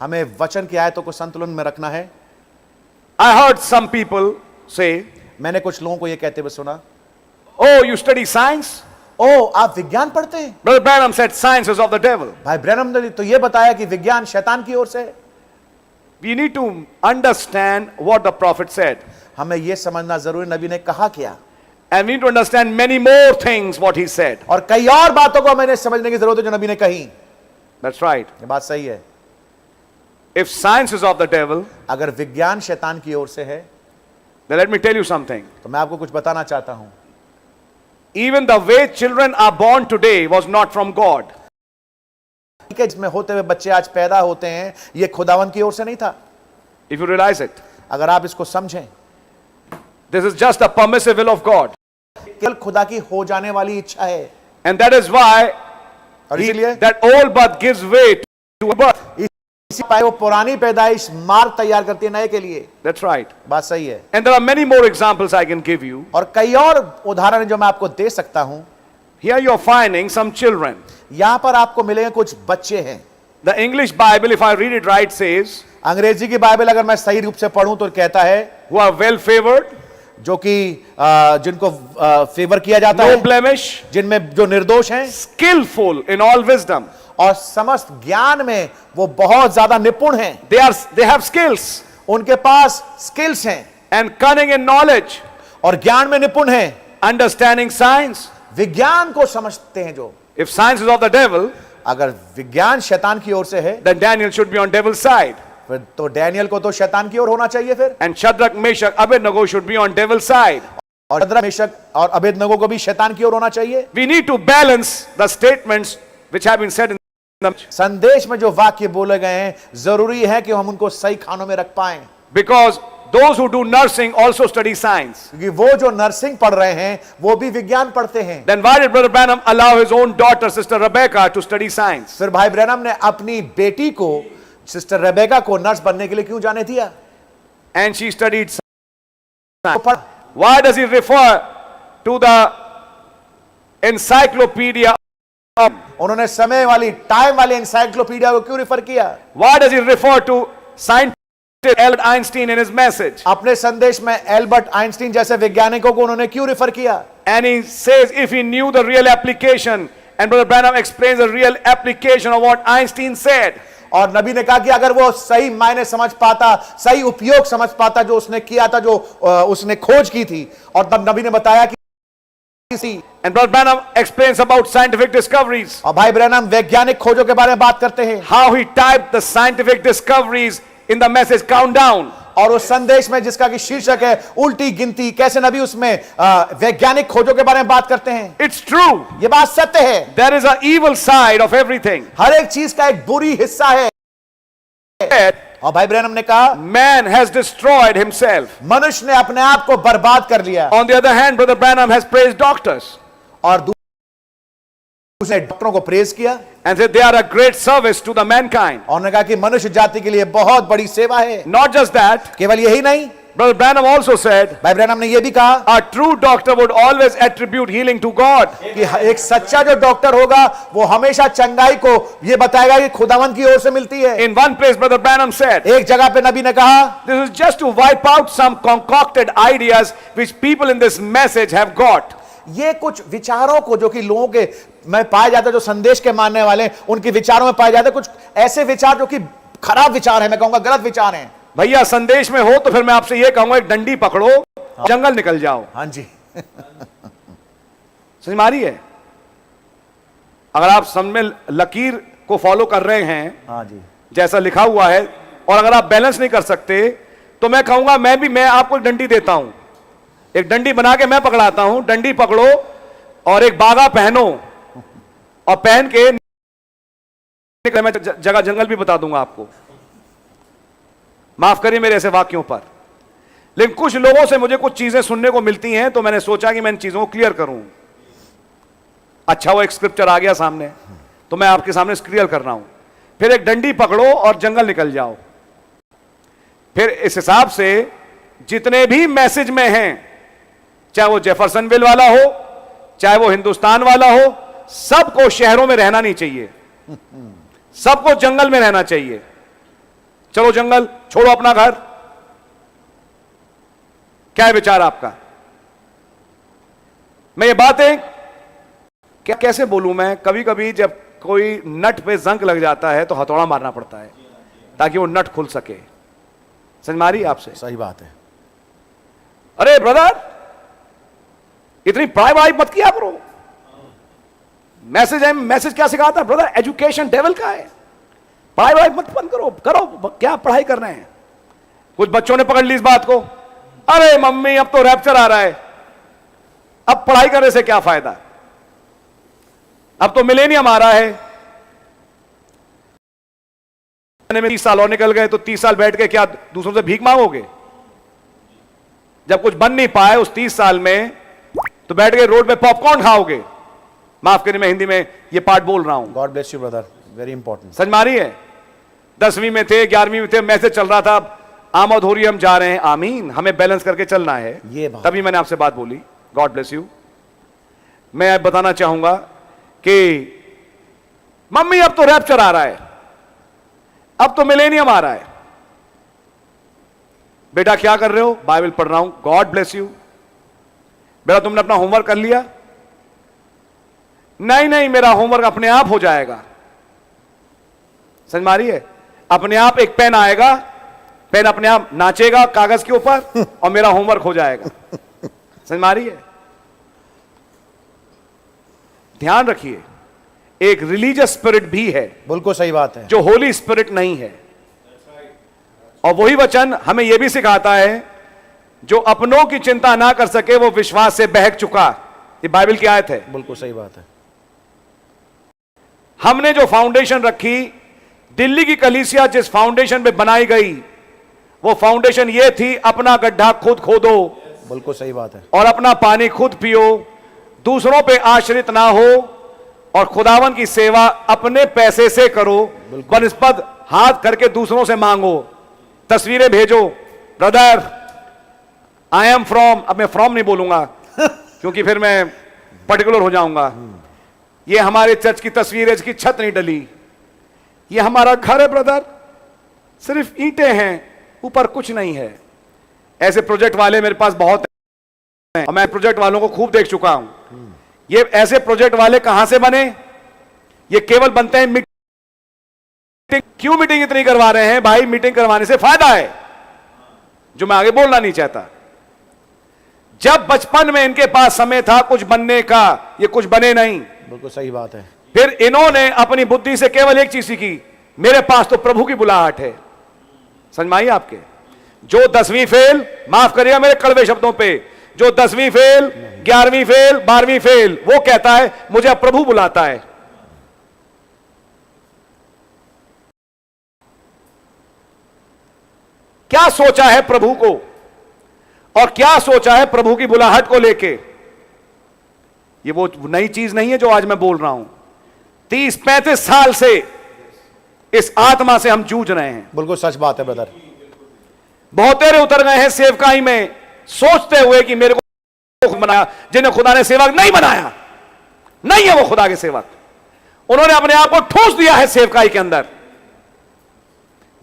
हमें वचन की आयतों को संतुलन में रखना है। I heard some people say, मैंने कुछ लोगों को यह कहते हुए सुना, oh, you study science? ओ आप विज्ञान पढ़ते हैं? Brother Branham said science is of the devil. भाई ब्रैनम ने तो यह बताया कि विज्ञान शैतान की ओर से है। We need to understand what the prophet said. हमें यह समझना जरूरी नबी ने कहा क्या, And we need to understand many more things what he said. और कई और बातों को हमें समझने की जरूरत है जो नबी ने कही। That's right. ये बात सही है। If science is of the devil, अगर विज्ञान शैतान की ओर से है then let me tell you something. तो मैं आपको कुछ बताना चाहता हूं। Even the way children are born today was not from God. इसमें होते हुए बच्चे आज पैदा होते हैं, ये खुदावन की ओर से नहीं था। If you realize it, अगर आप इसको समझें, this is just a permissive will of God. केवल खुदा की हो जाने वाली इच्छा है, And that is why और इसीलिए that old birth gives way to a birth. इसी पाए वो पुरानी पैदाइश मार्ग तैयार करती है नए के लिए। That's right. बात सही है। And there are many more examples I can give you. और कई और उदाहरण जो मैं आपको दे सकता हूं। Here you are finding some children. यहां पर आपको मिलेंगे कुछ बच्चे हैं। The English Bible, if I read it right, says, अंग्रेजी की बाइबल अगर मैं सही रूप से पढ़ूं तो कहता है who are well favored, जो कि जिनको फेवर किया जाता no है, blemish, जिनमें जो निर्दोष हैं skillful in all wisdom. और समस्त ज्ञान में वो बहुत ज्यादा निपुण हैं। They have skills उनके पास स्किल्स हैं and cunning in knowledge, और ज्ञान में निपुण हैं, understanding science. विज्ञान को समझते हैं। जो If science is of the devil, अगर विज्ञान शैतान की ओर से है then Daniel should be on devil's side. फिर तो डैनियल को तो शैतान की ओर होना चाहिए फिर, And Shadrach, Meshach, Abednego should be on devil's side. और शद्रक मेशक और अबेदनगो को भी शैतान की ओर होना चाहिए। We need to balance the statements which have been said in the संदेश में जो वाक्य बोले गए हैं जरूरी है कि हम उनको सही खानों में रख पाएं, because those who do nursing also study science. क्योंकि वो जो नर्सिंग पढ़ रहे हैं वो भी विज्ञान पढ़ते हैं। Then why did Brother Branham allow his own daughter, Sister Rebecca, to study science? फिर भाई ब्रैनम ने अपनी बेटी को, सिस्टर रेबेका को नर्स बनने के लिए क्यों जाने दिया? And she studied तो science. पढ़- Why does he refer to the encyclopedia? उन्होंने समय वाली टाइम वाली एनसाइक्लोपीडिया को क्यों रिफर किया? Why does he refer to scientist Albert Einstein in his message? अपने संदेश में एल्बर्ट आइंस्टीन जैसे वैज्ञानिकों को उन्होंने क्यों रिफर किया? And he says if he knew the real application, and Brother Branham explains the real application of what Einstein said. और नबी ने कहा कि अगर वो सही मायने समझ पाता, सही उपयोग समझ पाता जो उसने किया था, जो उसने खोज की थी, और तब नबी ने बताया कि And Brother Branham explains about scientific discoveries. और भाई ब्रैनम वैज्ञानिक खोजों के बारे में बात करते हैं, How he typed the scientific discoveries in the message countdown. और उस संदेश में जिसका कि शीर्षक है उल्टी गिनती, कैसे नबी उसमें वैज्ञानिक खोजों के बारे में बात करते हैं। It's true. ये बात सत्य है। There is an evil side of everything. हर एक चीज का एक बुरी हिस्सा है। और भाई ब्रैनम ने कहा Man has destroyed himself. मनुष्य ने अपने आप को बर्बाद कर लिया। On the other hand, Brother Branham has praised doctors और उसने डॉक्टरों को प्रेज किया and said they are a great service to the mankind. और उन्होंने कहा कि मनुष्य जाति के लिए बहुत बड़ी सेवा है। Not just that, केवल यही नहीं, Brother Branham also said भाई ब्रैनम ने यह भी कहा a true doctor would always attribute healing to God. कि एक सच्चा जो डॉक्टर होगा वो हमेशा चंगाई को ये बताएगा कि खुदावन की ओर से मिलती है। In one place, Brother Branham said, एक जगह पे नबी ने कहा this is just to wipe out some concocted ideas which people in this message have got. ये कुछ विचारों को जो कि लोगों के में पाए जाते, जो संदेश के मानने वाले उनके विचारों में पाए जाते, कुछ ऐसे विचार जो कि खराब विचार है, मैं कहूंगा गलत विचार हैं। भैया संदेश में हो तो फिर मैं आपसे यह कहूंगा एक डंडी पकड़ो, जंगल निकल जाओ। हाँ जी समझ में आ रही है? अगर आप समझ में लकीर को फॉलो कर रहे हैं, हाँ जी, जैसा लिखा हुआ है, और अगर आप बैलेंस नहीं कर सकते तो मैं कहूंगा मैं आपको एक डंडी देता हूं, एक डंडी बना के मैं पकड़ाता हूं, डंडी पकड़ो और एक बागा पहनो और पहन के मैं जगह जंगल भी बता दूंगा आपको। माफ करिए मेरे ऐसे वाक्यों पर, लेकिन कुछ लोगों से मुझे कुछ चीजें सुनने को मिलती हैं तो मैंने सोचा कि मैं इन चीजों को क्लियर करूं। अच्छा वो एक स्क्रिप्चर आ गया सामने तो मैं आपके सामने क्लियर कर रहा हूं। फिर एक डंडी पकड़ो और जंगल निकल जाओ। फिर इस हिसाब से जितने भी मैसेज में हैं, चाहे वो जेफरसनविल वाला हो, चाहे वो हिंदुस्तान वाला हो, सबको शहरों में रहना नहीं चाहिए, सबको जंगल में रहना चाहिए। चलो जंगल, छोड़ो अपना घर। क्या है विचार आपका? मैं ये बातें क्या कैसे बोलूं मैं, कभी कभी जब कोई नट पे जंग लग जाता है तो हथौड़ा मारना पड़ता है ताकि वो नट खुल सके। समझ मारी आपसे? सही बात है। अरे ब्रदर, इतनी पढ़ाई वढ़ाई मत किया करो। मैसेज है, मैसेज क्या सिखाता है ब्रदर? एजुकेशन डेविल का है। पढ़ाई वढ़ाई मत बंद करो, करो क्या पढ़ाई कर रहे हैं। कुछ बच्चों ने पकड़ ली इस बात को, अरे मम्मी अब तो रैप्चर आ रहा है, अब पढ़ाई करने से क्या फायदा, अब तो मिलेनियम आ रहा है। 30 साल और निकल गए तो 30 साल बैठ के क्या दूसरों से भीख मांगोगे? जब कुछ बन नहीं पाए उस 30 साल में तो बैठ के रोड पे पॉपकॉर्न खाओगे। माफ करिए मैं हिंदी में ये पार्ट बोल रहा हूं। God bless you brother, very important. समझ मारी है? 10वीं में थे, 11वीं में थे, मैसेज चल रहा था, आमद हो रही है, हम जा रहे हैं। आमीन, हमें बैलेंस करके चलना है। ये बात, तभी मैंने आपसे बात बोली। God bless you. मैं बताना चाहूंगा कि मम्मी अब तो रैप्चर आ रहा है, अब तो मिलेनियम आ रहा है। बेटा क्या कर रहे हो? बाइबल पढ़ रहा हूं। God bless you. बेटा तुमने अपना होमवर्क कर लिया? नहीं नहीं, मेरा होमवर्क अपने आप हो जाएगा। समझ मारी है? अपने आप एक पेन आएगा, पेन अपने आप नाचेगा कागज के ऊपर और मेरा होमवर्क हो जाएगा। समझ मारी है? ध्यान रखिए, एक रिलीजियस स्पिरिट भी है, बिल्कुल सही बात है, जो होली स्पिरिट नहीं है। और वही वचन हमें यह भी सिखाता है, जो अपनों की चिंता ना कर सके वो विश्वास से बहक चुका। ये बाइबल की आयत है। बिल्कुल सही बात है। हमने जो फाउंडेशन रखी, दिल्ली की कलीसिया जिस फाउंडेशन पे बनाई गई, वो फाउंडेशन ये थी, अपना गड्ढा खुद खोदो। बिल्कुल सही बात है। और अपना पानी खुद पियो, दूसरों पे आश्रित ना हो, और खुदावन की सेवा अपने पैसे से करो, बनिस्बत हाथ करके दूसरों से मांगो, तस्वीरें भेजो। ब्रदर आई एम फ्रॉम, अब मैं फ्रॉम नहीं बोलूंगा क्योंकि फिर मैं पर्टिकुलर हो जाऊंगा। ये हमारे चर्च की तस्वीर है, इसकी छत नहीं डली, ये हमारा घर है ब्रदर, सिर्फ ईंटें हैं, ऊपर कुछ नहीं है। ऐसे प्रोजेक्ट वाले मेरे पास बहुत हैं और मैं प्रोजेक्ट वालों को खूब देख चुका हूं। ये ऐसे प्रोजेक्ट वाले कहां से बने? ये केवल बनते हैं मीटिंग। क्यों मीटिंग इतनी करवा रहे हैं भाई? मीटिंग करवाने से फायदा है, जो मैं आगे बोलना नहीं चाहता। जब बचपन में इनके पास समय था कुछ बनने का, ये कुछ बने नहीं। बिल्कुल सही बात है। फिर इन्होंने अपनी बुद्धि से केवल एक चीज सीखी, मेरे पास तो प्रभु की बुलाहट है। समझ में आई आपके? जो 10वीं फेल, माफ करिएगा मेरे कड़वे शब्दों पे, जो 10वीं फेल, 11वीं फेल, 12वीं फेल, वो कहता है मुझे अब प्रभु बुलाता है। क्या सोचा है प्रभु को, और क्या सोचा है प्रभु की बुलाहट को लेके? ये वो नई चीज नहीं है जो आज मैं बोल रहा हूं। 30-35 साल से इस आत्मा से हम जूझ रहे हैं। बिल्कुल सच बात है ब्रदर। बहुत तेरे उतर गए हैं सेवकाई में, सोचते हुए कि मेरे को बनाया, जिन्हें खुदा ने सेवक नहीं बनाया। नहीं है वो खुदा के सेवक, उन्होंने अपने आप को ठूस दिया है सेवकाई के अंदर।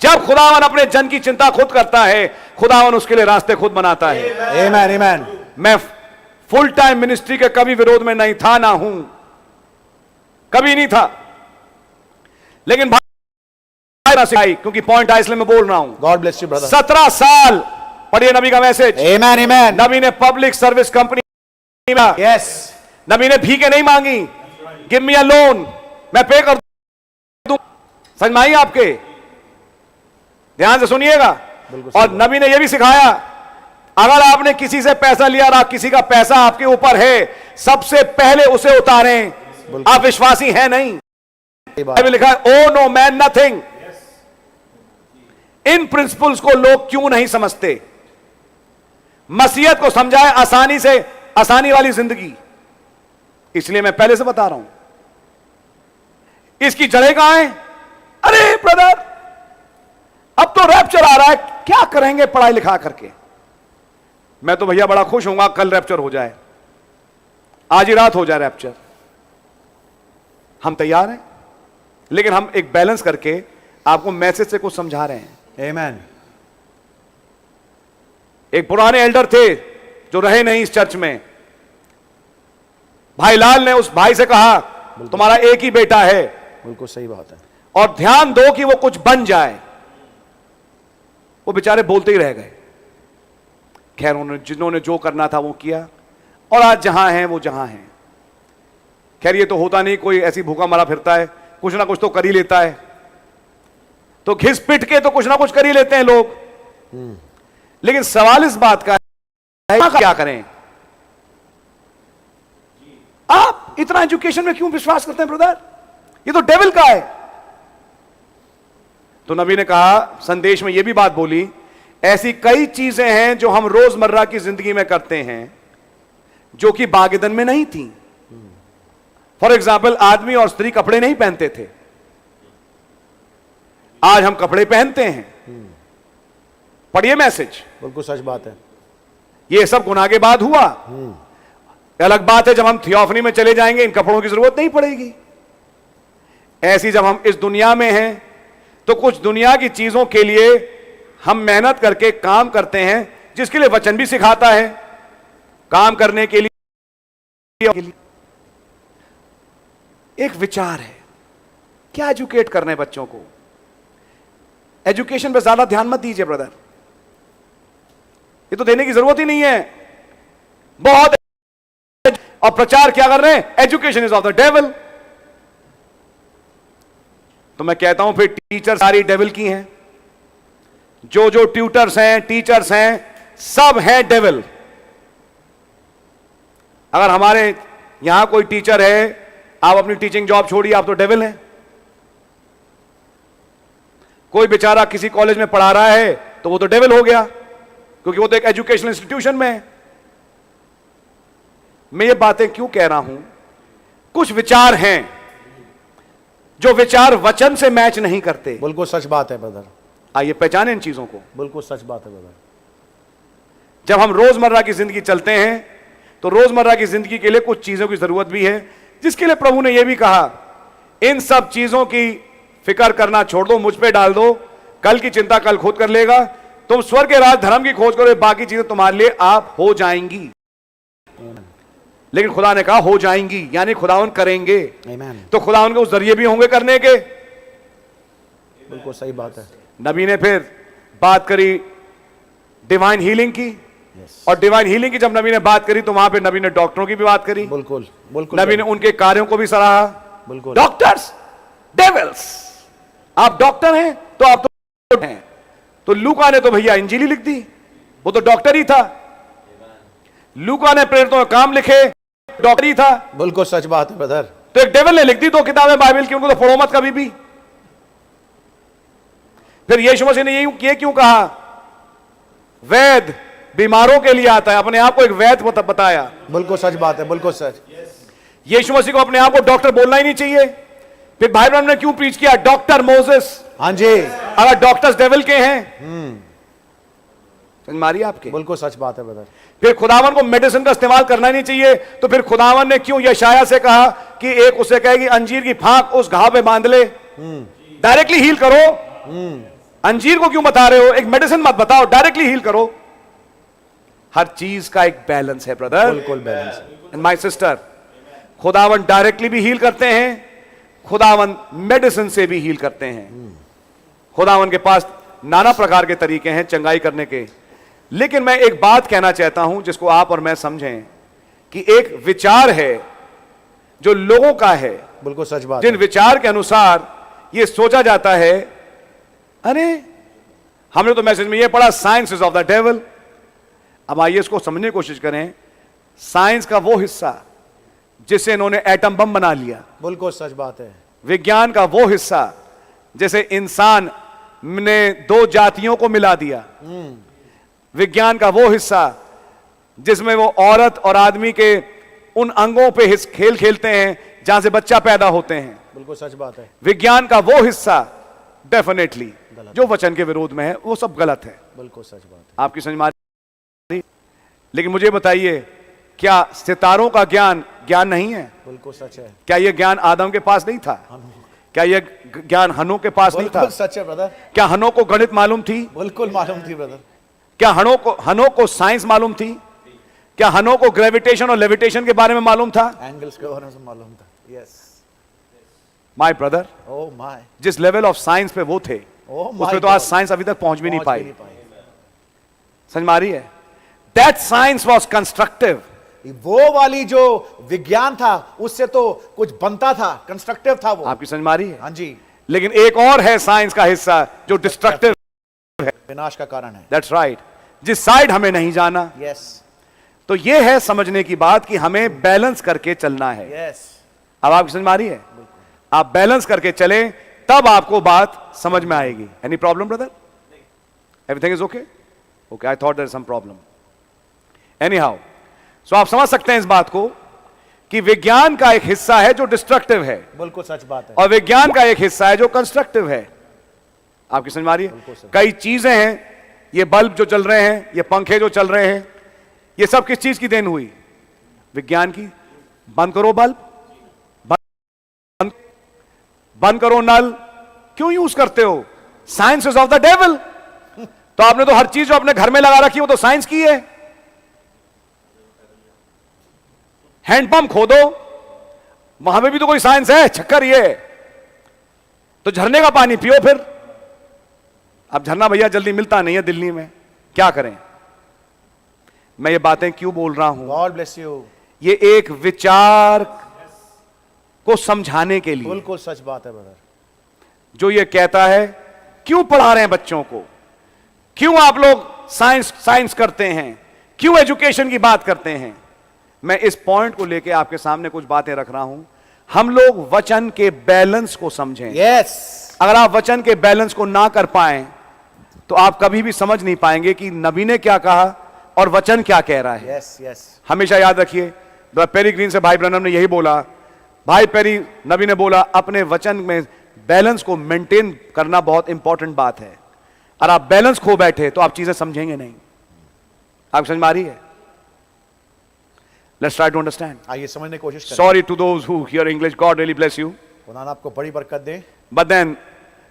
जब खुदावन अपने जन की चिंता खुद करता है, खुदावन उसके लिए रास्ते खुद बनाता है। आमेन, आमेन। मैं फुल टाइम मिनिस्ट्री के कभी विरोध में नहीं था, ना हूं, कभी नहीं था। लेकिन भाई, क्योंकि पॉइंट है इसलिए मैं बोल रहा हूं। God bless you brother. 17 साल पढ़िए नबी का मैसेज। आमेन, आमेन। नबी ने पब्लिक सर्विस कंपनी, यस, नबी ने भीखे नहीं मांगी, गिव मी अ लोन, मैं पे कर दूं। समझ में आई आपके? ध्यान से सुनिएगा। और नबी ने यह भी सिखाया, अगर आपने किसी से पैसा लिया और किसी का पैसा आपके ऊपर है, सबसे पहले उसे उतारें। आप विश्वासी हैं नहीं? लिखा है ओ नो मैन नथिंग। इन प्रिंसिपल्स को लोग क्यों नहीं समझते? मसीहत को समझाए आसानी से, आसानी वाली जिंदगी। इसलिए मैं पहले से बता रहा हूं, इसकी जड़ें कहां हैं? अरे ब्रदर अब तो रैप्चर आ रहा है, क्या करेंगे पढ़ाई लिखा करके? मैं तो भैया बड़ा खुश होऊंगा कल रैप्चर हो जाए, आज ही रात हो जाए रैप्चर। हम तैयार हैं, लेकिन हम एक बैलेंस करके आपको मैसेज से कुछ समझा रहे हैं। Amen. एक पुराने एल्डर थे जो रहे नहीं इस चर्च में। भाई लाल ने उस भाई से कहा, तुम्हारा एक ही बेटा है, बिल्कुल सही बात है। और ध्यान दो कि वो कुछ बन जाए। वो बेचारे बोलते ही रह गए। खैर, उन्होंने जिन्होंने जो करना था वो किया, और आज जहां हैं वो जहां हैं। खैर, ये तो होता नहीं, कोई ऐसी भूखा मरा फिरता है, कुछ ना कुछ तो कर ही लेता है। तो घिस पिट के तो कुछ ना कुछ कर ही लेते हैं लोग। लेकिन सवाल इस बात का है, क्या करें? आप इतना एजुकेशन में क्यों विश्वास करते हैं ब्रदर? ये तो डेविल का है। तो नबी ने कहा, संदेश में यह भी बात बोली, ऐसी कई चीजें हैं जो हम रोजमर्रा की जिंदगी में करते हैं जो कि बागेदन में नहीं थी। फॉर एग्जाम्पल, आदमी और स्त्री कपड़े नहीं पहनते थे, आज हम कपड़े पहनते हैं। पढ़िए मैसेज। बिल्कुल सच बात है। ये सब गुनाह के बाद हुआ। अलग बात है जब हम थियोफनी में चले जाएंगे, इन कपड़ों की जरूरत नहीं पड़ेगी। ऐसी जब हम इस दुनिया में हैं तो कुछ दुनिया की चीजों के लिए हम मेहनत करके काम करते हैं, जिसके लिए वचन भी सिखाता है काम करने के लिए। एक विचार है, क्या एजुकेट करने बच्चों को? एजुकेशन पे ज्यादा ध्यान मत दीजिए ब्रदर, ये तो देने की जरूरत ही नहीं है। बहुत और प्रचार क्या कर रहे हैं? Education is of the devil. तो मैं कहता हूं फिर टीचर सारी डेविल की हैं। जो ट्यूटर्स हैं, टीचर्स हैं, सब हैं डेविल। अगर हमारे यहां कोई टीचर है, आप अपनी टीचिंग जॉब छोड़िए, आप तो डेविल हैं। कोई बेचारा किसी कॉलेज में पढ़ा रहा है तो वो तो डेविल हो गया, क्योंकि वो तो एक एजुकेशनल इंस्टीट्यूशन में है। मैं ये बातें क्यों कह रहा हूं? कुछ विचार हैं जो विचार वचन से मैच नहीं करते। बिल्कुल सच बात है ब्रदर। आइए पहचानें इन चीजों को। बिल्कुल सच बात है ब्रदर। जब हम रोजमर्रा की जिंदगी चलते हैं तो रोजमर्रा की जिंदगी के लिए कुछ चीजों की जरूरत भी है, जिसके लिए प्रभु ने यह भी कहा, इन सब चीजों की फिक्र करना छोड़ दो, मुझ पे डाल दो, कल की चिंता कल खुद कर लेगा। तुम स्वर्ग के राज धर्म की खोज करो, बाकी चीजें तुम्हारे लिए आप हो जाएंगी। लेकिन खुदा ने कहा हो जाएंगी, यानी खुदावन करेंगे। तो खुदावन के उस जरिए भी होंगे करने के। बिल्कुल सही बात है। नबी ने फिर बात करी डिवाइन हीलिंग की। और डिवाइन हीलिंग की जब नबी ने बात करी तो वहां पे नबी ने डॉक्टरों की भी बात करी। बिल्कुल बिल्कुल। नबी ने उनके कार्यों को भी सराहा। बिल्कुल। Doctors devils. आप डॉक्टर हैं तो आप तो हैं। तो लूका ने तो भैया इंजीली लिख दी, वो तो डॉक्टर ही था। लूका ने प्रेरितों का काम लिखे, डॉक्टर ही था। बिल्कुल सच बात है ब्रदर। तो एक डेविल ने लिख दी दो किताबें बाइबल की, उनको तो पढ़ो मत कभी भी। फिर यीशु मसीह ने ये क्यों कहा? वैद बीमारों के लिए आता है, अपने आप को एक वैद बताया। बिल्कुल सच बात है। बिल्कुल सच। यीशु मसीह को अपने आप को डॉक्टर बोलना ही नहीं चाहिए। फिर भाई ब्रह्म ने क्यों प्रीच किया डॉक्टर मोसेस? हाँ जी। अगर डॉक्टर्स डेविल के हैं, समझ मारिए आपके। बिल्कुल सच बात है ब्रदर। फिर खुदावन को मेडिसिन का इस्तेमाल करना ही नहीं चाहिए। तो फिर खुदावन ने क्यों यशाया से कहा कि एक उसे कहेगी अंजीर की फांक उस घाव पे बांध ले, डायरेक्टली हील करो। अंजीर को क्यों बता रहे हो? एक मेडिसिन मत बताओ, डायरेक्टली हील करो। हर चीज का एक बैलेंस है ब्रदर। बिल्कुल बैलेंस है। एंड माय सिस्टर, खुदावन डायरेक्टली भी हील करते हैं, खुदावन मेडिसिन से भी हील करते हैं। खुदावन के पास नाना प्रकार के तरीके हैं चंगाई करने के। लेकिन मैं एक बात कहना चाहता हूं जिसको आप और मैं समझें, कि एक विचार है जो लोगों का है। बिल्कुल सच बात। जिन विचार के अनुसार यह सोचा जाता है, अरे हमने तो मैसेज में यह पढ़ा science is of the devil. अब आइए इसको समझने की कोशिश करें। साइंस का वो हिस्सा जिससे इन्होंने एटम बम बना लिया। बिल्कुल सच बात है। विज्ञान का वो हिस्सा जैसे इंसान ने दो जातियों को मिला दिया। विज्ञान का वो हिस्सा जिसमें वो औरत और आदमी के उन अंगों पे खेल खेलते हैं जहां से बच्चा पैदा होते हैं। बिल्कुल सच बात है। विज्ञान का वो हिस्सा डेफिनेटली जो वचन के विरोध में है, वो सब गलत है। बिल्कुल सच बात है। आपकी समझ में आ रही? लेकिन मुझे बताइए, क्या सितारों का ज्ञान ज्ञान नहीं है? बिल्कुल सच है। क्या यह ज्ञान आदम के पास नहीं था? क्या यह ज्ञान हनो के पास नहीं था? बिल्कुल सच है ब्रदर, क्या हनो को गणित मालूम थी? बिल्कुल मालूम थी ब्रदर। क्या हनो को साइंस मालूम थी? क्या हनो को ग्रेविटेशन और लेविटेशन के बारे में मालूम था? एंगल्स के बारे में मालूम था। Yes my brother, oh my, जिस लेवल ऑफ साइंस पे वो थे, ओह माय, उसमें तो आज साइंस अभी तक पहुंच भी नहीं पाई। समझ में आ रही है? That science was constructive. वो वाली जो विज्ञान था उससे तो कुछ बनता था, कंस्ट्रक्टिव था वो। आपकी समझ में आ रही है? हाँ जी, लेकिन एक और है साइंस का हिस्सा जो डिस्ट्रक्टिव, विनाश का कारण है। दैट्स राइट, जिस साइड हमें नहीं जाना। यस तो यह है समझने की बात कि हमें बैलेंस करके चलना है। यस, अब आपकी समझ में आ रही है? आप बैलेंस करके चले तब आपको बात समझ में आएगी। Any problem brother? Everything is okay? Okay, I thought there is some problem. Anyhow, so आप समझ सकते हैं इस बात को कि विज्ञान का एक हिस्सा है जो डिस्ट्रक्टिव है बिल्कुल सच बात है। और विज्ञान का एक हिस्सा है जो कंस्ट्रक्टिव है। आपकी समझ में आ रही है? कई चीजें हैं, ये बल्ब जो चल रहे हैं, ये पंखे जो चल रहे हैं, ये सब किस चीज की देन हुई? विज्ञान की। बंद करो बल्ब, बंद करो नल, क्यों यूज करते हो? Science is of the devil. तो आपने तो हर चीज जो अपने घर में लगा रखी है वो तो साइंस की है। हैंडपंप खोदो, वहां पे भी तो कोई साइंस है, चक्कर ये। तो झरने का पानी पियो फिर। अब झरना भैया जल्दी मिलता नहीं है दिल्ली में, क्या करें? मैं ये बातें क्यों बोल रहा हूं? God bless you. ये एक विचार को समझाने के लिए, बिल्कुल सच बात है ब्रदर। जो ये कहता है क्यों पढ़ा रहे हैं बच्चों को, क्यों आप लोग साइंस करते हैं, क्यों एजुकेशन की बात करते हैं, मैं इस पॉइंट को लेके आपके सामने कुछ बातें रख रहा हूं। हम लोग वचन के बैलेंस को समझें। यस, अगर आप वचन के बैलेंस को ना कर पाए तो आप कभी भी समझ नहीं पाएंगे कि नबी ने क्या कहा और वचन क्या कह रहा है। यस यस, हमेशा याद रखिए, पेरी ग्रीन से भाई ब्रनम ने यही बोला, भाई पेरी, नबी ने बोला अपने वचन में बैलेंस को मेंटेन करना बहुत इंपॉर्टेंट बात है। और आप बैलेंस खो बैठे तो आप चीजें समझेंगे नहीं। आप समझ में आ रही है? Let's try to understand. आइए समझने की कोशिश करें। Sorry to those who hear English, God really bless you. खुदा आपको बड़ी बरकत दे। But then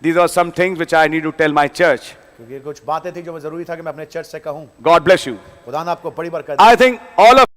these are some things which I need to tell my church. क्योंकि कुछ बातें थी जो जरूरी था कि मैं अपने चर्च से कहूं। God bless you. खुदा आपको बड़ी बरकत दे। I think all of